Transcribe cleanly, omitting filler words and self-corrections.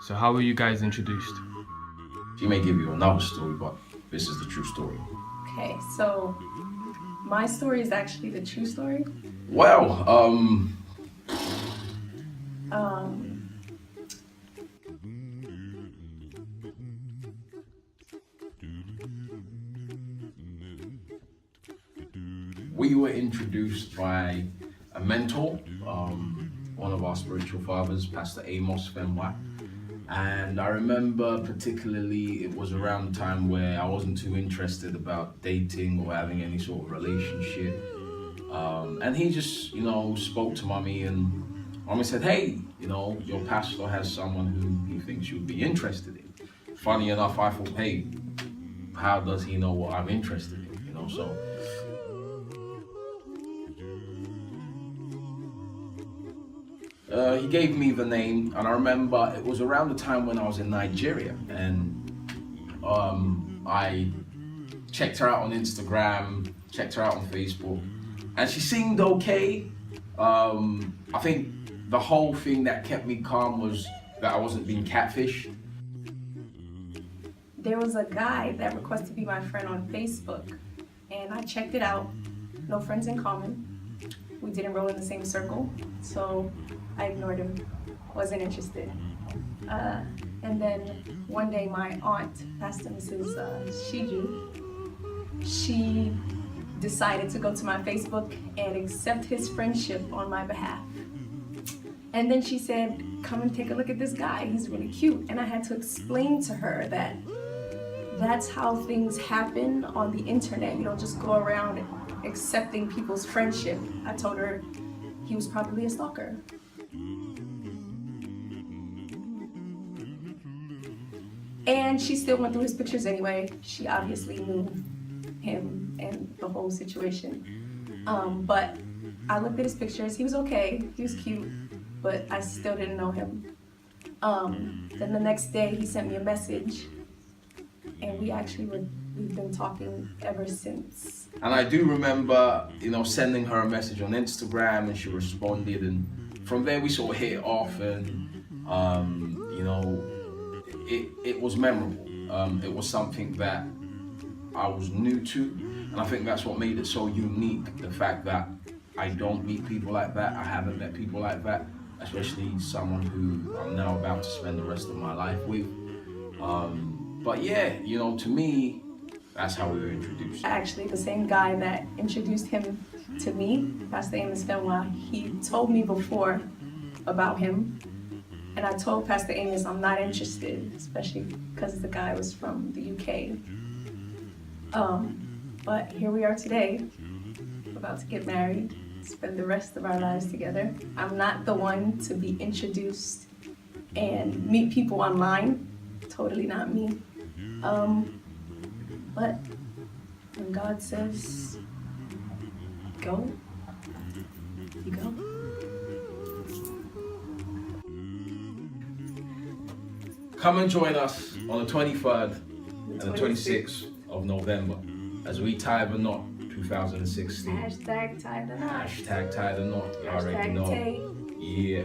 So how were you guys introduced? She may give you another story, but this is the true story. Okay, so my story is actually the true story. Well, Um, we were introduced by a mentor, one of our spiritual fathers, Pastor Amos Fenwa. And I remember particularly it was around the time where I wasn't too interested about dating or having any sort of relationship. And he just, spoke to mommy, and mommy said, hey, your pastor has someone who he thinks you'd be interested in. Funny enough, I thought, hey, how does he know what I'm interested in? So he gave me the name, and I remember it was around the time when I was in Nigeria, and I checked her out on Instagram, checked her out on Facebook, and she seemed okay. I think the whole thing that kept me calm was that I wasn't being catfished. there was a guy that requested to be my friend on Facebook, and I checked it out. No friends in common. We didn't roll in the same circle, so I ignored him. Wasn't interested. And then one day, my aunt, Pastor Mrs. Shiju, she decided to go to my Facebook and accept his friendship on my behalf. And then she said, come and take a look at this guy, he's really cute. And I had to explain to her that that's how things happen on the internet. You don't just go around accepting people's friendship. I told her he was probably a stalker. And she still went through his pictures anyway. She obviously knew him and the whole situation. But I looked at his pictures, he was okay, he was cute, but I still didn't know him. Then the next day he sent me a message, and we've been talking ever since. And I do remember, sending her a message on Instagram, and she responded, and from there we sort of hit it off, and it was memorable. It was something that I was new to, and I think that's what made it so unique. The fact that I don't meet people like that, I haven't met people like that, especially someone who I'm now about to spend the rest of my life with. But yeah, to me, that's how we were introduced. Actually, the same guy that introduced him to me, Pastor Amos Fenwa, he told me before about him. And I told Pastor Amos I'm not interested, especially because the guy was from the UK. But here we are today, about to get married, spend the rest of our lives together. I'm not the one to be introduced and meet people online, totally not me. But when God says, go, you go. Come and join us on the 23rd and the 26th of November as we tie the knot 2016. Hashtag tie the knot. Hashtag tie the knot. You already know. Tay. Yeah.